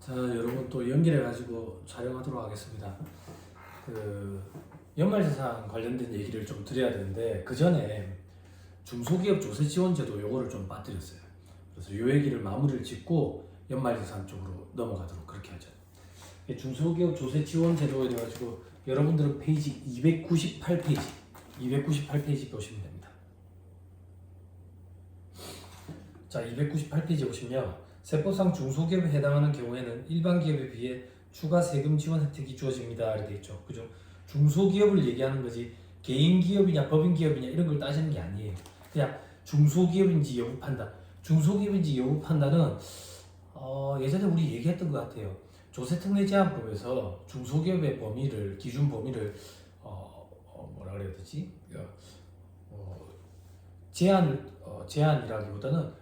자, 여러분 또 연결해 가지고 촬영하도록 하겠습니다. 연말자산 관련된 얘기를 좀 드려야 되는데 그 전에 중소기업 조세지원제도 요거를 좀 빠뜨렸어요. 그래서 요 얘기를 마무리를 짓고 연말자산 쪽으로 넘어가도록 그렇게 하죠. 중소기업 조세지원제도에 대해 가지고 여러분들은 페이지 298페이지 보시면 됩니다. 자, 298페이지 보시면 세법상 중소기업에 해당하는 경우에는 일반 기업에 비해 추가 세금 지원 혜택이 주어집니다. 이렇게 돼 있죠. 그죠? 중소기업을 얘기하는 거지 개인 기업이냐 법인 기업이냐 이런 걸 따지는 게 아니에요. 그냥 중소기업인지 여부 판단. 중소기업인지 여부 판단은 예전에 우리 얘기했던 것 같아요. 조세특례 제한법에서 중소기업의 범위를 기준 범위를 뭐라 그래야 되지? 제한이라기보다는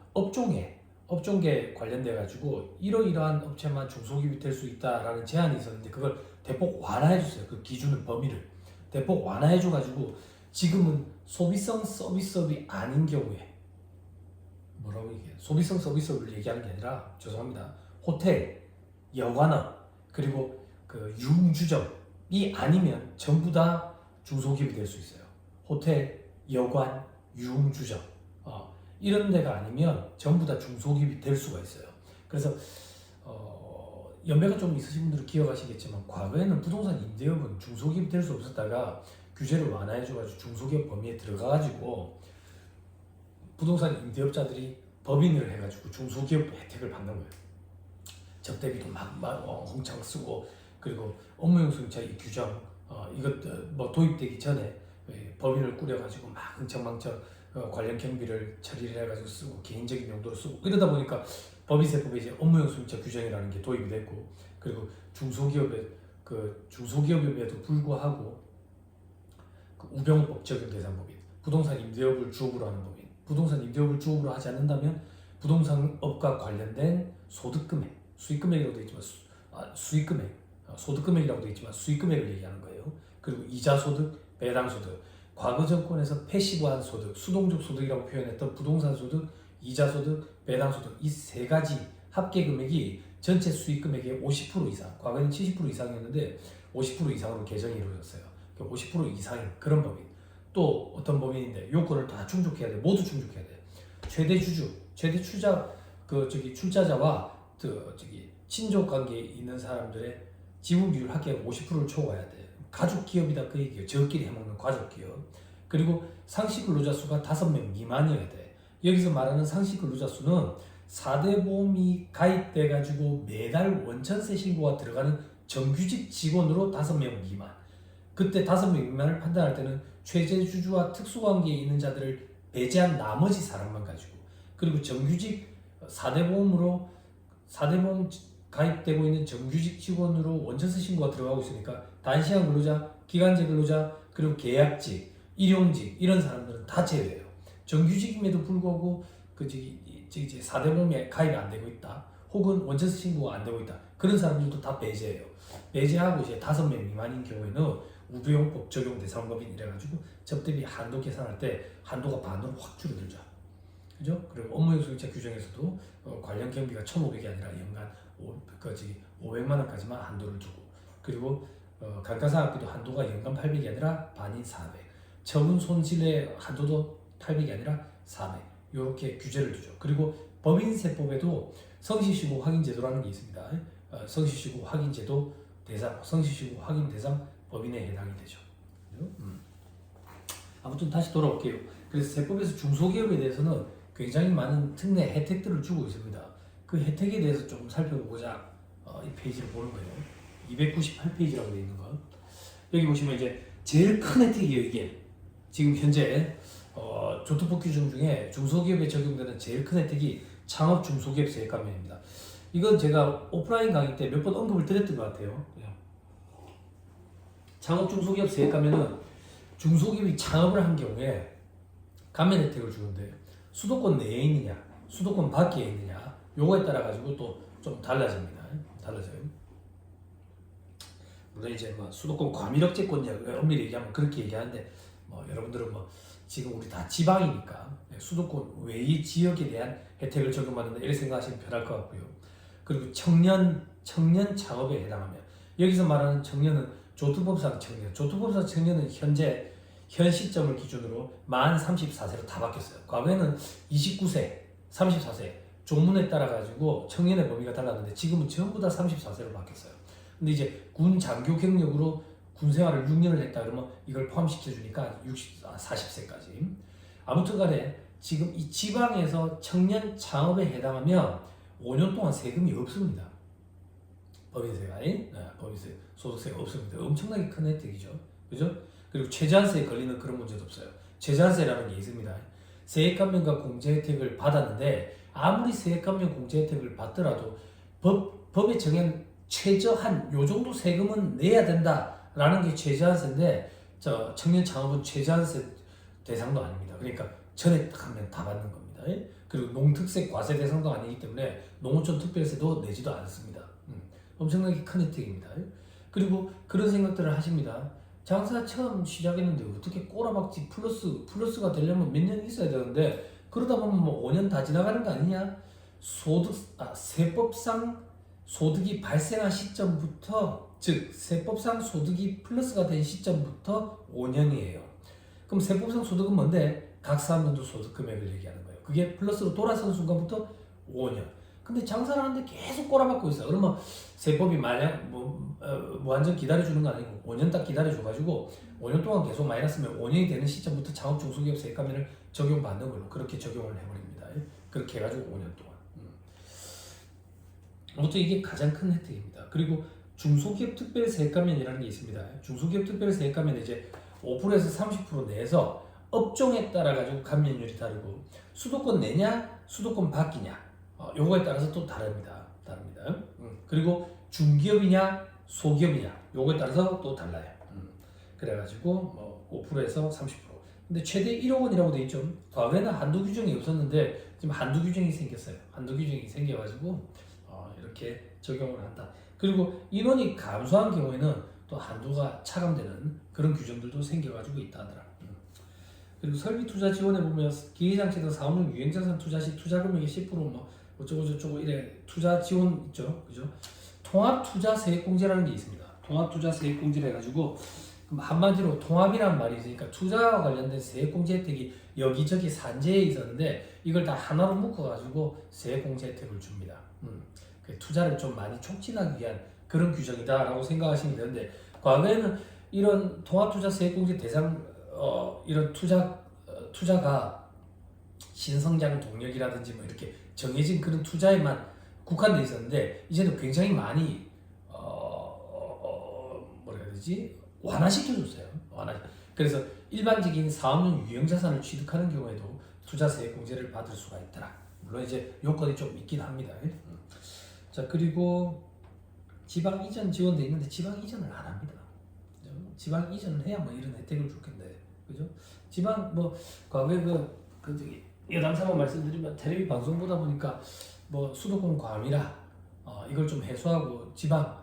업종에 관련돼 가지고 이러이러한 업체만 중소기업이 될 수 있다라는 제한이 있었는데 그걸 대폭 완화해 줬어요. 그 기준의 범위를 대폭 완화해 줘 가지고 지금은 소비성 서비스업이 아닌 경우에 뭐라고 얘기해요? 소비성 서비스업을 얘기하는 게 아니라 죄송합니다. 호텔, 여관업 그리고 그 유흥주점이 아니면 전부 다 중소기업이 될 수 있어요. 호텔, 여관, 유흥주점 이런 데가 아니면 전부 다 중소기업이 될 수가 있어요. 그래서 연배가 좀 있으신 분들은 기억하시겠지만 과거에는 부동산 임대업은 중소기업이 될 수 없었다가 규제를 완화해줘가지고 중소기업 범위에 들어가가지고 부동산 임대업자들이 법인을 해가지고 중소기업 혜택을 받는 거예요. 접대비도 막 홍창 쓰고 그리고 업무용 수임차 이 규정 이것들 뭐 도입되기 전에 법인을 꾸려가지고 막 흥청망청 관련 경비를 처리를 해가지고 쓰고 개인적인 용도로 쓰고 이러다 보니까 법인세법에 이제 업무용 수임차 규정이라는 게 도입이 됐고 그리고 중소기업임에도 불구하고 그 우병우법 적용 대상 법인, 부동산 임대업을 주업으로 하는 법인, 부동산 임대업을 주업으로 하지 않는다면 부동산업과 관련된 소득금액, 수익금액이라고 되어 있지만 수익금액, 소득금액이라고 되어 있지만 수익금액을 얘기하는 거예요. 그리고 이자소득, 배당소득, 과거 정권에서 패시브한 소득, 수동적 소득이라고 표현했던 부동산 소득, 이자 소득, 배당 소득 이 세 가지 합계 금액이 전체 수익 금액의 50% 이상, 과거에는 70% 이상이었는데 50% 이상으로 개정이 이루어졌어요. 50% 이상인 그런 법인. 또 어떤 법인인데 요건을 다 충족해야 돼. 모두 충족해야 돼. 최대 주주, 최대 출자자와 친족 관계에 있는 사람들의 지분 비율 합계가 50%를 초과해야 돼. 가족 기업이다 그 얘기예요. 저끼리 해먹는 가족 기업. 그리고 상시 근로자 수가 5명 미만이어야 돼. 여기서 말하는 상시 근로자 수는 4대 보험이 가입돼 가지고 매달 원천세 신고가 들어가는 정규직 직원으로 5명 미만. 그때 5명 미만을 판단할 때는 최대 주주와 특수관계에 있는 자들을 배제한 나머지 사람만 가지고 그리고 정규직 4대 보험 가입되고 있는 정규직 직원으로 원천세 신고가 들어가고 있으니까 단시간 근로자, 기간제 근로자, 그리고 계약직, 일용직 이런 사람들은 다 제외해요. 정규직임에도 불구하고 4대 보험에 가입이 안 되고 있다. 혹은 원천세 신고가 안 되고 있다. 그런 사람들도 다 배제해요. 배제하고 이제 5명 미만인 경우에는 우병우법 적용 대상 법인 이래가지고 접대비 한도 계산할 때 한도가 반으로 확 줄어들죠. 그죠? 그리고 업무용 수임차 규정에서도 관련 경비가 1,500이 아니라 연간 500만 원까지만 한도를 두고 그리고 감가상각비도 한도가 연간 800이 아니라 반인 400 처분 손실의 한도도 800이 아니라 400 이렇게 규제를 두죠. 그리고 법인세법에도 성실시고 확인제도라는 게 있습니다. 성실시고 확인제도 대상, 성실시고 확인 대상 법인에 해당이 되죠. 아무튼 다시 돌아올게요. 그래서 세법에서 중소기업에 대해서는 굉장히 많은 특례 혜택들을 주고 있습니다. 그 혜택에 대해서 조금 살펴보고자 이 페이지를 보는 거예요. 298페이지라고 되어 있는 거. 여기 보시면 이제 제일 큰 혜택이에요. 이게 지금 현재 조특법 규정 중에 중소기업에 적용되는 제일 큰 혜택이 창업 중소기업 세액감면입니다. 이건 제가 오프라인 강의 때 몇 번 언급을 드렸던 것 같아요. 창업 중소기업 세액감면은 중소기업이 창업을 한 경우에 감면 혜택을 주는데 수도권 내에 있느냐, 수도권 밖에 있느냐 요거에 따라 가지고 또 좀 달라집니다. 달라져요. 물론 이제 뭐 수도권 과밀억제권 엄밀히 얘기하면 그렇게 얘기하는데 여러분들은 지금 우리 다 지방이니까 수도권 외의 지역에 대한 혜택을 적용받는다 이렇게 생각하시면 편할 것 같고요. 그리고 청년 청년 창업에 해당하며 여기서 말하는 청년은 조투법상 청년, 조투법상 청년은 현 시점을 기준으로 만 34세로 다 바뀌었어요. 과거에는 29세, 34세 조문에 따라 가지고 청년의 범위가 달랐는데 지금은 전부 다 34세로 바뀌었어요. 근데 이제 군 장교 경력으로 군 생활을 6년을 했다 그러면 이걸 포함시켜 주니까 40세까지. 아무튼 간에 지금 이 지방에서 청년 창업에 해당하면 5년 동안 세금이 없습니다. 법인세가, 법인세, 소득세가 없습니다. 엄청나게 큰 혜택이죠. 그죠? 그리고 최저한세에 걸리는 그런 문제도 없어요. 최저한세라는 게 있습니다. 세액감면과 공제 혜택을 받았는데 아무리 세액감면 공제 혜택을 받더라도 법에 정한 최저한 요 정도 세금은 내야 된다라는 게 최저한세인데 청년 창업은 최저한세 대상도 아닙니다. 그러니까 전에 딱 하면 다 받는 겁니다. 그리고 농특세 과세 대상도 아니기 때문에 농어촌 특별세도 내지도 않습니다. 엄청나게 큰 혜택입니다. 그리고 그런 생각들을 하십니다. 장사 처음 시작했는데 어떻게 꼬라박지 플러스가 되려면 몇 년 있어야 되는데 그러다 보면 뭐 5년 다 지나가는 거 아니냐? 세법상 소득이 발생한 시점부터, 즉 세법상 소득이 플러스가 된 시점부터 5년이에요. 그럼 세법상 소득은 뭔데? 각 사람도 소득 금액을 얘기하는 거예요. 그게 플러스로 돌아서는 순간부터 5년. 근데 장사를 하는데 계속 꼬라박고 있어요. 그러면 세법이 만약 완전 기다려주는 건 아니고 5년 딱 기다려줘가지고 5년 동안 계속 마이너스면 5년이 되는 시점부터 창업 중소기업 세액감면을 적용받는 걸로 그렇게 적용을 해버립니다. 그렇게 해가지고 5년 동안. 아무튼 이게 가장 큰 혜택입니다. 그리고 중소기업 특별 세액감면이라는 게 있습니다. 중소기업 특별 세액감면은 이제 5%에서 30% 내에서 업종에 따라 가지고 감면율이 다르고 수도권 내냐 수도권 밖이냐 요거에 따라서 또 다릅니다. 그리고 중기업이냐 소기업이냐 요거에 따라서 또 달라요. 그래가지고 뭐 5%에서 30%. 근데 최대 1억 원이라고 돼 있죠. 과거에는 한도 규정이 없었는데 지금 한도 규정이 생겼어요. 한도 규정이 생겨가지고 이렇게 적용을 한다. 그리고 인원이 감소한 경우에는 또 한도가 차감되는 그런 규정들도 생겨가지고 있다 하더라. 그리고 설비 투자 지원에 보면 기회장치 등 사업용 유형자산 투자 시 투자 금액의 10% 뭐 어쩌고 저쩌고 이래 투자 지원 있죠, 그죠? 통합 투자 세액 공제라는 게 있습니다. 통합 투자 세액 공제를 해가지고 그럼 한마디로 통합이란 말이 있으니까 투자와 관련된 세액 공제 혜택이 여기저기 산재해 있었는데 이걸 다 하나로 묶어가지고 세액 공제 혜택을 줍니다. 투자를 좀 많이 촉진하기 위한 그런 규정이다라고 생각하시면 되는데 과거에는 이런 통합 투자 세액 공제 대상 이런 투자가 신성장 동력이라든지 뭐 이렇게 정해진 그런 투자에만 국한돼 있었는데 이제는 굉장히 많이 뭐라 해야 되지 완화시켜줬어요. 그래서 일반적인 사업용 유형자산을 취득하는 경우에도 투자세액 공제를 받을 수가 있더라. 물론 이제 요건이 좀 있긴 합니다. 자 그리고 지방 이전 지원도 있는데 지방 이전을 안 합니다. 지방 이전을 해야 뭐 이런 혜택을 줬겠는데, 그죠? 지방 뭐 과거에 그 저기 여담삼아 말씀드리면 텔레비 방송 보다 보니까 뭐 수도권 과밀화 이걸 좀 해소하고 지방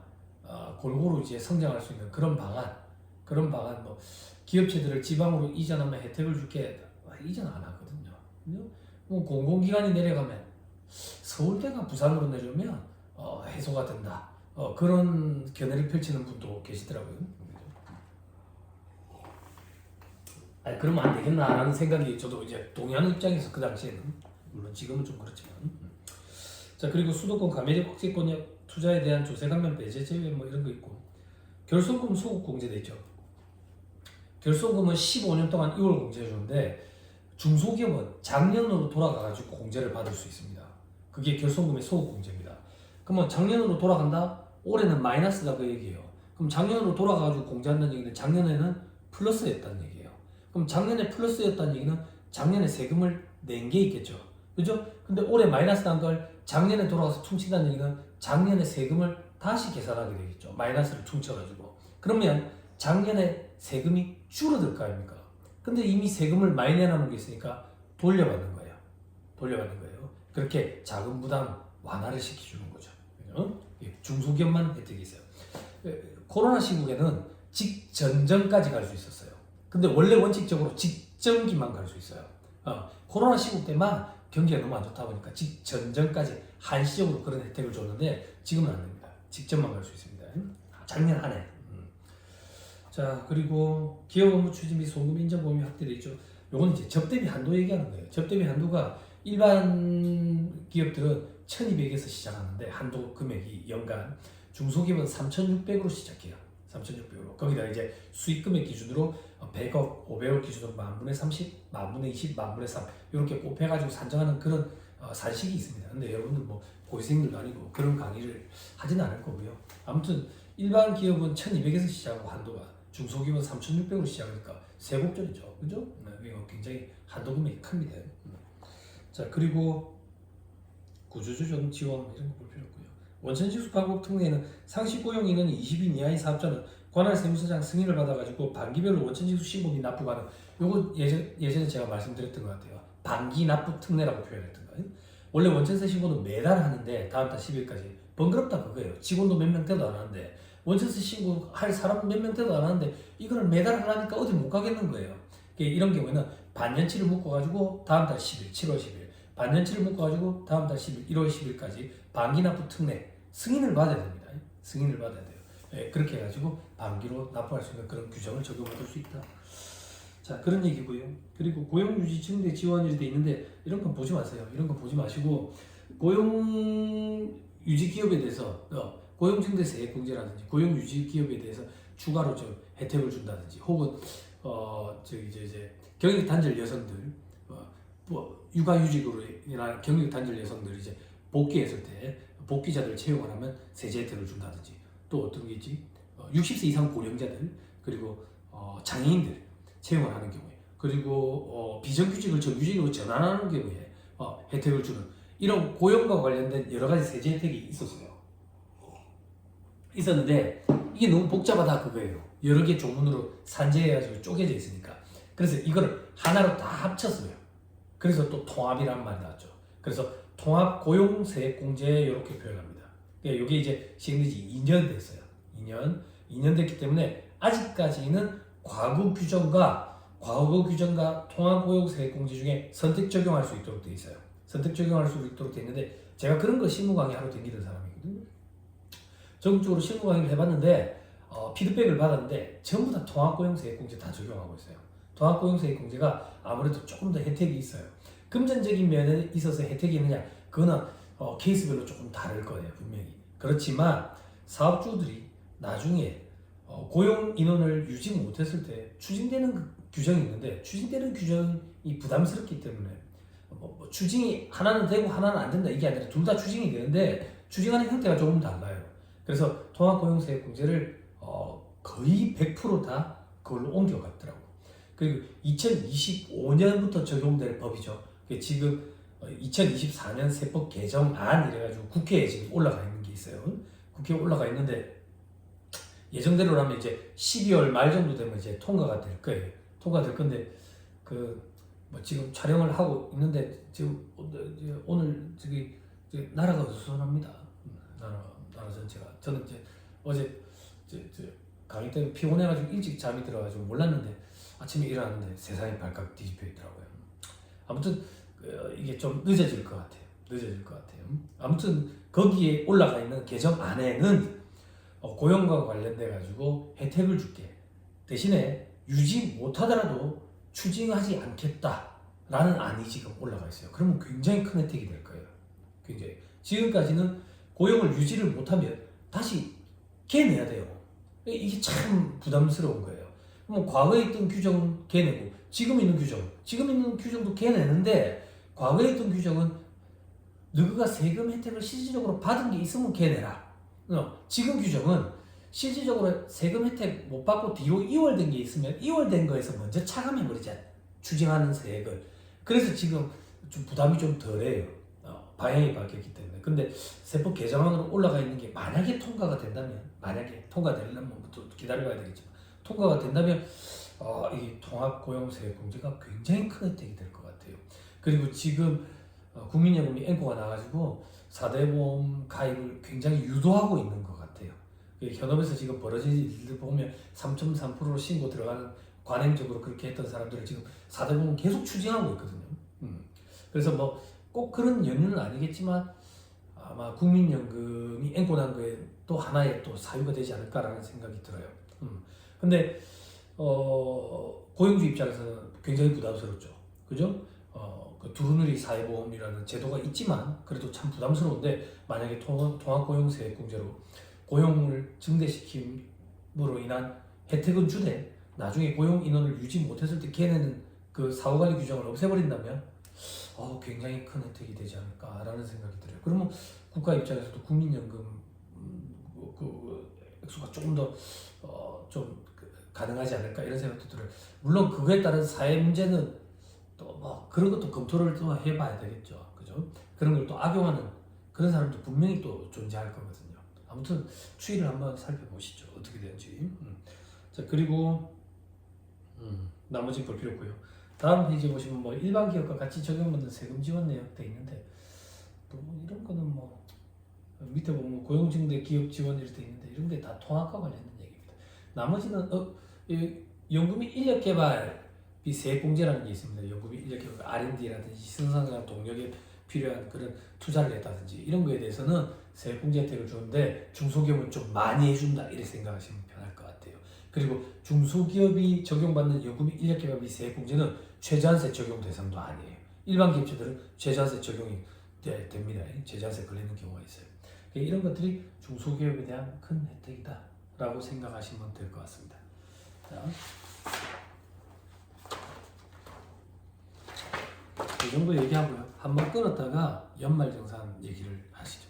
골고루 이제 성장할 수 있는 그런 방안 뭐 기업체들을 지방으로 이전하면 혜택을 줄게 이전 안 하거든요. 뭐 공공기관이 내려가면 서울대가 부산으로 내려오면 해소가 된다. 그런 견해를 펼치는 분도 계시더라고요. 아니 그러면 안 되겠나라는 생각이 저도 이제 동의하는 입장에서 그 당시에는 물론 지금은 좀 그렇지만 자 그리고 수도권 가매직 확대권역 투자에 대한 조세 감면 배제 제외 뭐 이런 거 있고 결손금 소급 공제돼 있죠. 결손금은 15년 동안 2월 공제해 주는데 중소기업은 작년으로 돌아가가지고 공제를 받을 수 있습니다. 그게 결손금의 소급 공제입니다. 그러면 작년으로 돌아간다? 올해는 마이너스다 그 얘기예요. 그럼 작년으로 돌아가가지고 공제한다는 얘기는 작년에는 플러스였다는 얘기예요. 그럼 작년에 플러스였다는 얘기는 작년에 세금을 낸 게 있겠죠. 그죠? 근데 올해 마이너스 난 걸 작년에 돌아가서 퉁친다는 얘기는 작년에 세금을 다시 계산하게 되겠죠. 마이너스를 퉁쳐가지고. 그러면 작년에 세금이 줄어들 거 아닙니까? 근데 이미 세금을 많이 내놓은 게 있으니까 돌려받는 거예요. 그렇게 자금 부담 완화를 시켜주는 거죠. 그죠? 중소기업만 혜택이 있어요. 코로나 시국에는 직전전까지 갈 수 있었어요. 근데 원래 원칙적으로 직전기만 갈 수 있어요. 코로나 시국 때만 경기가 너무 안 좋다 보니까 직전전까지 한시적으로 그런 혜택을 줬는데 지금은 안 됩니다. 직전만 갈 수 있습니다. 작년 한 해. 자, 그리고 기업 업무 추진 및 송금 인정 범위 확대돼 있죠. 요건 이제 접대비 한도 얘기하는 거예요. 접대비 한도가 일반 기업들은 1,200에서 시작하는데 한도 금액이 연간, 중소기업은 3,600으로 시작해요. 3,600으로. 거기다 이제 수익 금액 기준으로 100억, 500억 기준으로 만분의 30, 만분의 20, 만분의 3 이렇게 곱해가지고 산정하는 그런 산식이 있습니다. 근데 여러분들 뭐 고위생들도 아니고 그런 강의를 하지는 않을 거고요. 아무튼 일반 기업은 1,200에서 시작하고 한도가, 중소기업은 3,600으로 시작하니까 세곱절이죠. 그죠? 이거 굉장히 한도 금액이 큽니다. 자, 그리고 구조조정 지원 이런 거 볼 필요 없고요. 원천징수 방법 특례에는 상시 고용 인원 20인 이하의 사업자는 관할 세무서장 승인을 받아가지고 반기별로 원천징수 신고 및 납부가능. 요거 예전에 제가 말씀드렸던 것 같아요. 반기 납부 특례라고 표현했던 거예요. 원래 원천세 신고는 매달 하는데 다음 달 10일까지 번거롭다 그거예요. 직원도 몇 명 돼도 안 하는데 원천세 신고할 사람 몇 명 돼도 안 하는데 이거를 매달 하려니까 어디 못 가겠는 거예요. 이런 경우에는 반년치를 묶어가지고 다음 달 10일, 7월 10일, 반년치를 묶어가지고 다음 달 10일, 1월 10일까지 반기납부 특례 승인을 받아야 됩니다. 승인을 받아야 돼요. 그렇게 해가지고 반기로 납부할 수 있는 그런 규정을 적용받을 수 있다. 자, 그런 얘기고요. 그리고 고용유지 증대 지원이 돼 있는데 이런 건 보지 마세요. 이런 건 보지 마시고 고용유지 기업에 대해서 고용증대세 공제라든지 고용유지 기업에 대해서 추가로 좀 혜택을 준다든지 혹은 이제 경력 단절 여성들 육아휴직으로 인한 경력 단절 여성들 이제 복귀했을 때 복귀자들 채용을 하면 세제 혜택을 준다든지 또 어떤 게 있지? 60세 이상 고령자들 그리고 장애인들 채용을 하는 경우에 그리고 비정규직을 정규직으로 전환하는 경우에 혜택을 주는 이런 고용과 관련된 여러 가지 세제 혜택이 있었는데 이게 너무 복잡하다 그거예요. 여러 개 조문으로 산재해가지고 쪼개져 있으니까 그래서 이거를 하나로 다 합쳤어요. 그래서 또 통합이라는 말이 나왔죠. 그래서 통합 고용세액공제 이렇게 표현합니다. 이게 이제 시행된 지 2년 됐어요. 2년 됐기 때문에 아직까지는 과거 규정과 통합 고용세액공제 중에 선택 적용할 수 있도록 돼 있어요. 선택 적용할 수 있도록 돼 있는데 제가 그런 거 실무 강의 하러 다니던 사람이거든요. 전국적으로 실무 강의를 해봤는데 피드백을 받았는데 전부 다 통합고용세액공제 다 적용하고 있어요. 통합고용세액공제가 아무래도 조금 더 혜택이 있어요. 금전적인 면에 있어서 혜택이 있느냐 그거는 케이스별로 조금 다를 거예요. 분명히. 그렇지만 사업주들이 나중에 고용 인원을 유지 못했을 때 추징되는 규정이 있는데 추징되는 규정이 부담스럽기 때문에 추징이 하나는 되고 하나는 안 된다 이게 아니라 둘 다 추징이 되는데 추징하는 형태가 조금 달라요. 그래서 통합고용세액공제를 거의 100% 그걸로 옮겨갔더라고. 그리고 2025년부터 적용될 법이죠. 지금 2024년 세법 개정안 이래가지고 국회에 지금 올라가 있는 게 있어요. 국회에 올라가 있는데 예정대로라면 이제 12월 말 정도 되면 이제 통과가 될 거예요. 통과될 건데 지금 촬영을 하고 있는데 지금 오늘 나라가 어수선합니다. 나라 전체가. 저는 이제 어제 강의 때문에 피곤해가지고 일찍 잠이 들어가지고 몰랐는데 아침에 일어났는데 세상이 발칵 뒤집혀 있더라고요. 아무튼 이게 좀 늦어질 것 같아요. 아무튼 거기에 올라가 있는 개정안에는 고용과 관련돼 가지고 혜택을 줄게. 대신에 유지 못하더라도 추징하지 않겠다라는 안이 지금 올라가 있어요. 그러면 굉장히 큰 혜택이 될 거예요. 굉장히. 지금까지는 고용을 유지를 못하면 다시 개내야 돼요. 이게 참 부담스러운 거예요. 그럼 과거에 있던 규정 개내고 지금 있는 규정도 개내는데 과거에 있던 규정은 너가 세금 혜택을 실질적으로 받은 게 있으면 개내라. 지금 규정은 실질적으로 세금 혜택 못 받고 뒤로 이월된 게 있으면 이월된 거에서 먼저 차감해버리자. 추징하는 세액을. 그래서 지금 좀 부담이 좀 덜해요. 방향이 바뀌었기 때문에. 근데 세법 개정안으로 올라가 있는 게 만약에 통과가 된다면 통과되려면 또 기다려봐야 되겠지만 통과가 된다면 이 통합고용세액공제가 굉장히 큰 혜택이 될 것 같아요. 그리고 지금 국민연금이 앵커가 나가지고 4대 보험 가입을 굉장히 유도하고 있는 것 같아요. 현업에서 지금 벌어진 일들 보면 3.3%로 신고 들어가는 관행적으로 그렇게 했던 사람들을 지금 4대 보험 계속 추징하고 있거든요. 그래서 뭐 꼭 그런 연유는 아니겠지만 아마 국민연금이 앵꼬난 거에 또 하나의 또 사유가 되지 않을까라는 생각이 들어요. 근데 고용주 입장에서는 굉장히 부담스럽죠. 그죠? 그 두루누리 사회보험이라는 제도가 있지만 그래도 참 부담스러운데 만약에 통합고용세액공제로 고용을 증대시킴으로 인한 혜택은 주되 나중에 고용 인원을 유지 못했을 때 걔네는 그 사후관리 규정을 없애버린다면 굉장히 큰 혜택이 되지 않을까라는 생각이 들어요. 그러면 국가 입장에서도 국민연금 그 액수가 조금 더 좀 가능하지 않을까 이런 생각도 들어요. 물론 그거에 따른 사회 문제는 또 뭐 그런 것도 검토를 또 해봐야 되겠죠. 그죠? 그런 걸 또 악용하는 그런 사람도 분명히 또 존재할 거거든요. 아무튼 추이를 한번 살펴보시죠. 어떻게 되는지. 자, 그리고 나머지 볼 필요 없고요. 다음 페이지 보시면 뭐 일반 기업과 같이 적용받는 세금 지원 내역 돼 있는데 또 이런 거는 뭐 밑에 보면 고용증대 기업 지원 이렇게 돼 있는데 이런 게 다 통합과 관련된 얘기입니다. 나머지는 연구비 인력개발비 세액공제라는 게 있습니다. 연구비 인력개발 R&D라든지 생산자 동력에 필요한 그런 투자를 했다든지 이런 거에 대해서는 세액공제 혜택을 주는데 중소기업은 좀 많이 해준다 이렇게 생각하시면 편할 것 같아요. 그리고 중소기업이 적용받는 연구비 인력개발비 세액공제는 최저한세 적용 대상도 아니에요. 일반 기업체들은 최저한세 적용이 됩니다. 최저한세 걸리는 경우가 있어요. 이런 것들이 중소기업에 대한 큰 혜택이다 라고 생각하시면 될 것 같습니다. 자, 이 정도 얘기하고요. 한번 끊었다가 연말정산 얘기를 하시죠.